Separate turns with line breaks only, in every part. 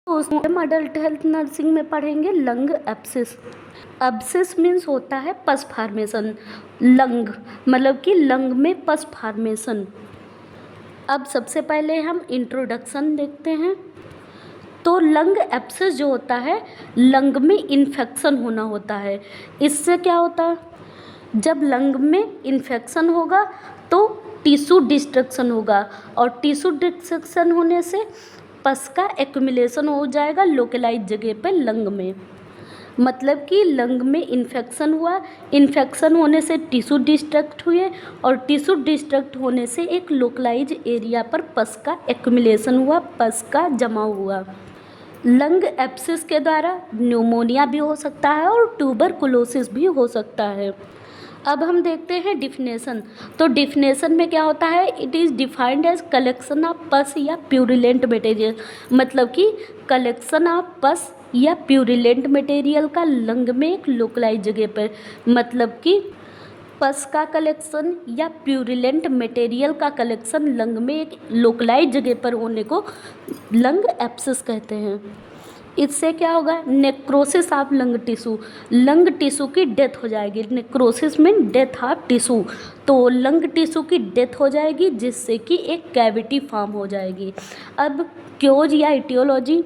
उसमें हम adult health nursing में पढ़ेंगे लंग एब्सिस। एब्सिस मीन्स होता है पस फॉर्मेशन, लंग मतलब कि लंग में पस फॉर्मेशन। अब सबसे पहले हम इंट्रोडक्शन देखते हैं। तो लंग एब्सिस जो होता है, लंग में इन्फेक्शन होना होता है। इससे क्या होता है, जब लंग में इन्फेक्शन होगा तो टिश्यू डिस्ट्रक्शन होगा, और टिश्यू डिस्ट्रक्शन होने से पस का एक्यूमुलेशन हो जाएगा लोकलाइज जगह पे लंग में। मतलब कि लंग में इन्फेक्शन हुआ, इन्फेक्शन होने से टिश्यू डिस्ट्रक्ट हुए, और टिश्यू डिस्ट्रक्ट होने से एक लोकलाइज एरिया पर पस का एक्यूमुलेशन हुआ, पस का जमा हुआ। लंग एब्सिस के द्वारा न्यूमोनिया भी हो सकता है और ट्यूबरकुलोसिस भी हो सकता है। अब हम देखते हैं डिफिनेशन। तो डिफिनेशन में क्या होता है, it is defined as collection of pus या प्यूरिलेंट मटेरियल। मतलब कि कलेक्शन ऑफ पस या प्यूरिलेंट मटेरियल का लंग में एक लोकलाइज जगह पर, मतलब कि पस का कलेक्शन या प्यूरिलेंट मटेरियल का कलेक्शन लंग में एक लोकलाइज जगह पर होने को लंग एब्सिस कहते हैं। इससे क्या होगा, necrosis of lung tissue, lung tissue की डेथ हो जाएगी। Necrosis mean death of tissue, तो लंग टिश्यू की डेथ हो जाएगी जिससे कि एक कैविटी फॉर्म हो जाएगी। अब क्योज या इटियोलॉजी,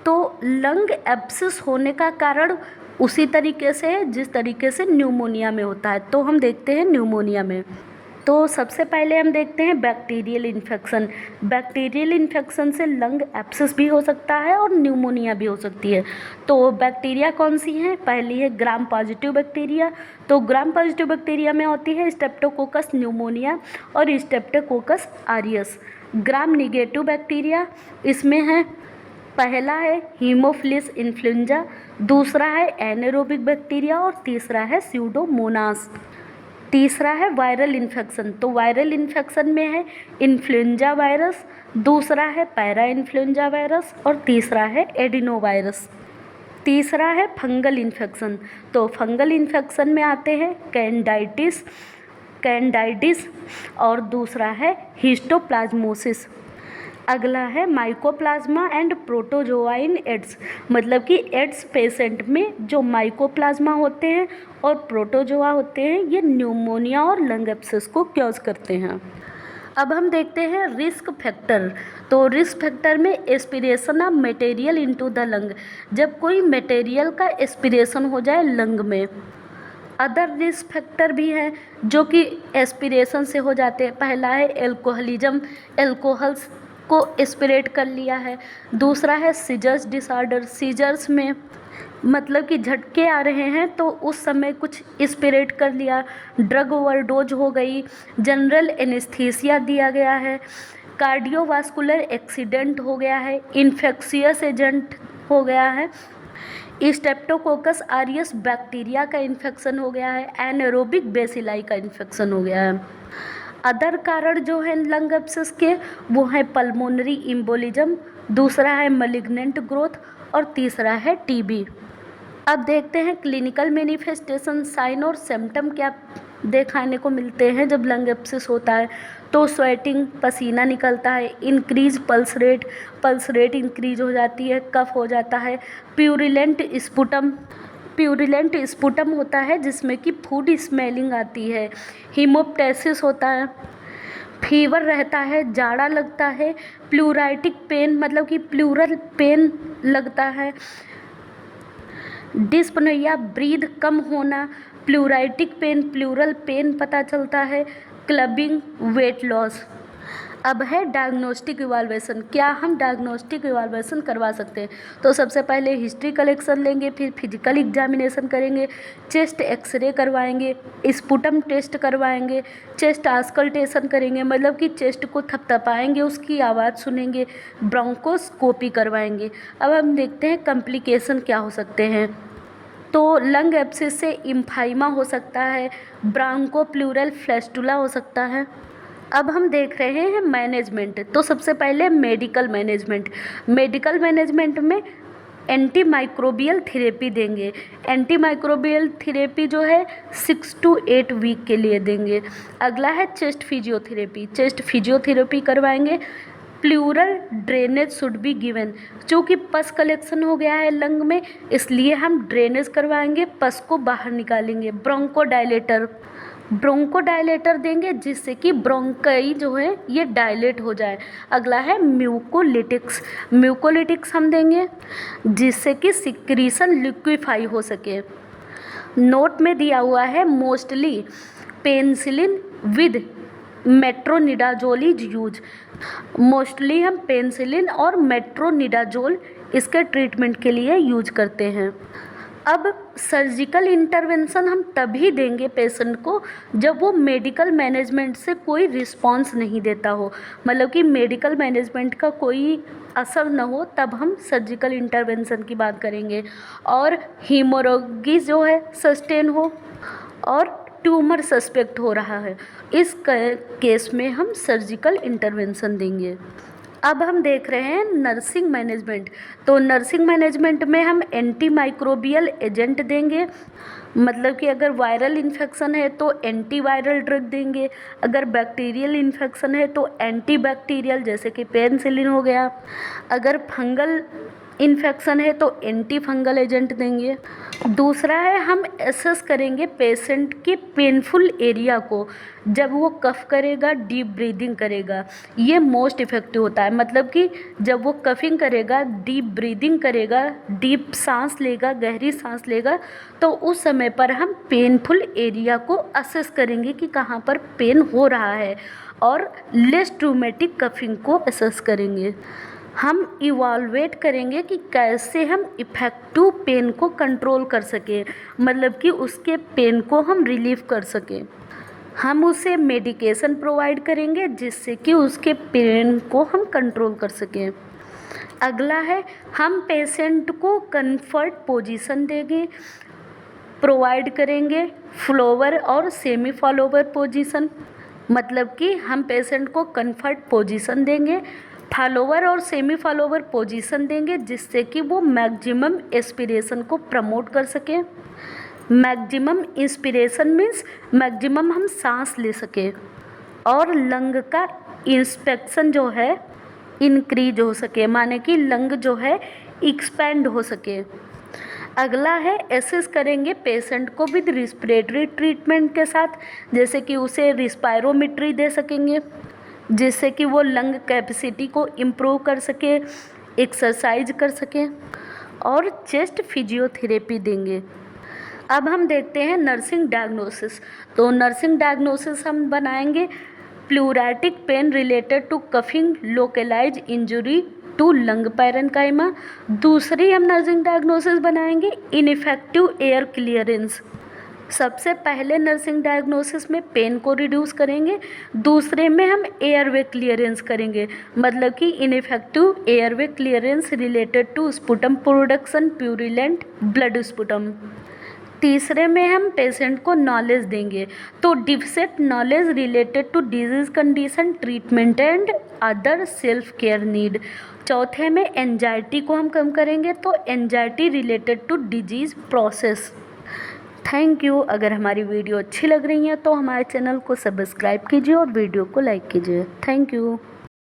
तो लंग एब्सिस होने का कारण उसी तरीके से है जिस तरीके से न्यूमोनिया में होता है। तो हम देखते हैं न्यूमोनिया में। तो सबसे पहले हम देखते हैं बैक्टीरियल इन्फेक्शन। बैक्टीरियल इन्फेक्शन से लंग एब्सिस भी हो सकता है और न्यूमोनिया भी हो सकती है। तो बैक्टीरिया कौन सी हैं, पहली है ग्राम पॉजिटिव बैक्टीरिया। तो ग्राम पॉजिटिव बैक्टीरिया में होती है स्ट्रेप्टोकोकस न्यूमोनिया और स्ट्रेप्टोकोकस ऑरियस। ग्राम निगेटिव बैक्टीरिया, इसमें है पहला है हीमोफिलस इन्फ्लुएंजा, दूसरा है एनारोबिक बैक्टीरिया और तीसरा है स्यूडोमोनास। तीसरा है वायरल इन्फेक्शन। तो वायरल इन्फेक्शन में है इन्फ्लुएंजा वायरस, दूसरा है पैरा इन्फ्लुएंजा वायरस और तीसरा है एडिनो वायरस। तीसरा है फंगल इन्फेक्शन। तो फंगल इन्फेक्शन में आते हैं कैंडाइडिस और दूसरा है हिस्टोप्लाज्मोसिस। अगला है mycoplasma and protozoa in AIDS. मतलब कि एड्स पेशेंट में जो माइकोप्लाज्मा होते हैं और प्रोटोजोआ होते हैं, ये न्यूमोनिया और लंग एब्सिस को क्योज करते हैं। अब हम देखते हैं रिस्क फैक्टर। तो रिस्क फैक्टर में aspiration of material into the lung, जब कोई मटेरियल का एस्पिरेशन हो जाए लंग में। अदर रिस्क फैक्टर भी हैं जो कि एस्पिरेशन से हो जाते हैं। पहला है एल्कोहलिज्म, एल्कोहल्स को एस्पिरेट कर लिया है। दूसरा है सीजर्स डिसऑर्डर, सीजर्स में मतलब कि झटके आ रहे हैं तो उस समय कुछ एस्पिरेट कर लिया। ड्रग ओवरडोज हो गई, जनरल एनेस्थीसिया दिया गया है, कार्डियोवास्कुलर एक्सीडेंट हो गया है, इन्फेक्शियस एजेंट हो गया है, स्ट्रेप्टोकोकस ऑरियस बैक्टीरिया का इन्फेक्शन हो गया है, एनारोबिक बेसिलाई का इन्फेक्शन हो गया है। अदर कारण जो है लंग एब्सिस के, वो है पल्मोनरी इम्बोलिज्म, दूसरा है मलिग्नेंट ग्रोथ और तीसरा है टीबी। अब देखते हैं क्लिनिकल मैनिफेस्टेशन, साइन और सिम्टम क्या दिखाने को मिलते हैं जब लंग एब्सिस होता है। तो स्वेटिंग, पसीना निकलता है, इंक्रीज पल्स रेट इंक्रीज हो जाती है, कफ हो जाता है, प्यूरिलेंट स्पुटम होता है जिसमें कि फूड स्मेलिंग आती है, हीमोप्टेसिस होता है, फीवर रहता है, जाड़ा लगता है, प्लूराइटिक पेन मतलब कि प्लूरल पेन लगता है, डिस्पनोया ब्रीद कम होना, प्लूराइटिक पेन, प्लूरल पेन पता चलता है, क्लबिंग, वेट लॉस। अब है डायग्नोस्टिक इवाल्वेशन, क्या हम डायग्नोस्टिक इवाल्वेशन करवा सकते हैं। तो सबसे पहले हिस्ट्री कलेक्शन लेंगे, फिर फिजिकल एग्जामिनेशन करेंगे, चेस्ट एक्सरे करवाएंगे, स्पुटम टेस्ट करवाएंगे, चेस्ट आस्कल्टेशन करेंगे मतलब कि चेस्ट को थपथपाएंगे, उसकी आवाज़ सुनेंगे, ब्रोंकोस्कोपी करवाएंगे। अब हम देखते हैं कॉम्प्लिकेशन क्या हो सकते हैं। तो लंग एब्सिस से इम्फाइमा हो सकता है, ब्रांको प्लूरल फ्लैस्टुला हो सकता है। अब हम देख रहे हैं मैनेजमेंट। तो सबसे पहले मेडिकल मैनेजमेंट में एंटी माइक्रोबियल थेरेपी देंगे। एंटी माइक्रोबियल थेरेपी जो है 6 to 8 वीक के लिए देंगे। अगला है चेस्ट फिजियोथेरेपी करवाएंगे। Pleural drainage should be given. चूँकि पस कलेक्शन हो गया है लंग में, इसलिए हम ड्रेनेज करवाएंगे, पस को बाहर निकालेंगे। ब्रोंकोडायलेटर देंगे जिससे कि ब्रोंकाई जो है ये डायलेट हो जाए। अगला है म्यूकोलिटिक्स हम देंगे जिससे कि सिक्रीशन लिक्विफाई हो सके। नोट में दिया हुआ है mostly penicillin with metronidazole is use. Mostly हम पेनिसिलिन और मेट्रोनिडाजोल इसके ट्रीटमेंट के लिए यूज करते हैं। अब सर्जिकल इंटरवेंशन हम तभी देंगे पेशेंट को जब वो मेडिकल मैनेजमेंट से कोई रिस्पांस नहीं देता हो, मतलब कि मेडिकल मैनेजमेंट का कोई असर न हो, तब हम सर्जिकल इंटरवेंशन की बात करेंगे। और हीमोरेजिक जो है सस्टेन हो और ट्यूमर सस्पेक्ट हो रहा है, इस केस में हम सर्जिकल इंटरवेंशन देंगे। अब हम देख रहे हैं नर्सिंग मैनेजमेंट। तो नर्सिंग मैनेजमेंट में हम एंटी माइक्रोबियल एजेंट देंगे, मतलब कि अगर वायरल इन्फेक्शन है तो एंटीवायरल ड्रग देंगे, अगर बैक्टीरियल इन्फेक्शन है तो एंटीबैक्टीरियल जैसे कि पेनिसिलिन हो गया, अगर फंगल इन्फेक्शन है तो एंटी फंगल एजेंट देंगे। दूसरा है हम एसेस करेंगे पेशेंट के पेनफुल एरिया को, जब वो कफ करेगा, डीप ब्रीदिंग करेगा, ये मोस्ट इफ़ेक्टिव होता है। मतलब कि जब वो कफिंग करेगा, डीप ब्रीदिंग करेगा, डीप सांस लेगा, गहरी सांस लेगा, तो उस समय पर हम पेनफुल एरिया को असेस करेंगे कि कहाँ पर पेन हो रहा है, और लेस ट्रूमेटिक कफिंग को असेस करेंगे। हम इवाल्वेट करेंगे कि कैसे हम इफ़ेक्टिव पेन को कंट्रोल कर सकें, मतलब कि उसके पेन को हम रिलीव कर सकें। हम उसे मेडिकेशन प्रोवाइड करेंगे जिससे कि उसके पेन को हम कंट्रोल कर सकें। अगला है हम पेशेंट को कंफर्ट पोजीशन देंगे, प्रोवाइड करेंगे फ्लोवर और सेमी फॉलोवर पोजीशन, मतलब कि हम पेशेंट को कंफर्ट पोजीशन देंगे, फॉलोवर और सेमी फॉलोवर पोजीशन देंगे जिससे कि वो मैक्सिमम एस्पिरेशन को प्रमोट कर सकें। मैक्सिमम इंस्पिरेशन मीन्स मैक्सिमम हम सांस ले सकें, और लंग का इंस्पेक्शन जो है इंक्रीज हो सके, माने कि लंग जो है एक्सपेंड हो सके। अगला है एसेस करेंगे पेशेंट को विद रिस्पिरेटरी ट्रीटमेंट के साथ, जैसे कि उसे रिस्पायरोमेट्री दे सकेंगे जिससे कि वो लंग कैपेसिटी को इम्प्रूव कर सके, एक्सरसाइज कर सके, और चेस्ट फिजियोथेरेपी देंगे। अब हम देखते हैं नर्सिंग डायग्नोसिस। तो नर्सिंग डायग्नोसिस हम बनाएंगे pleuritic pain related to coughing localize injury to lung parenchyma. दूसरी हम नर्सिंग डायग्नोसिस बनाएंगे इनइफेक्टिव एयर क्लियरेंस। सबसे पहले नर्सिंग डायग्नोसिस में पेन को रिड्यूस करेंगे, दूसरे में हम एयरवे क्लियरेंस करेंगे, मतलब कि ineffective airway clearance related to sputum production purulent blood sputum. तीसरे में हम पेशेंट को नॉलेज देंगे, तो deficit knowledge related to disease condition treatment and other self care need. चौथे में एंजाइटी को हम कम करेंगे, तो anxiety related to disease process. Thank you. अगर हमारी वीडियो अच्छी लग रही है तो हमारे चैनल को सब्सक्राइब कीजिए और वीडियो को लाइक कीजिए। Thank you.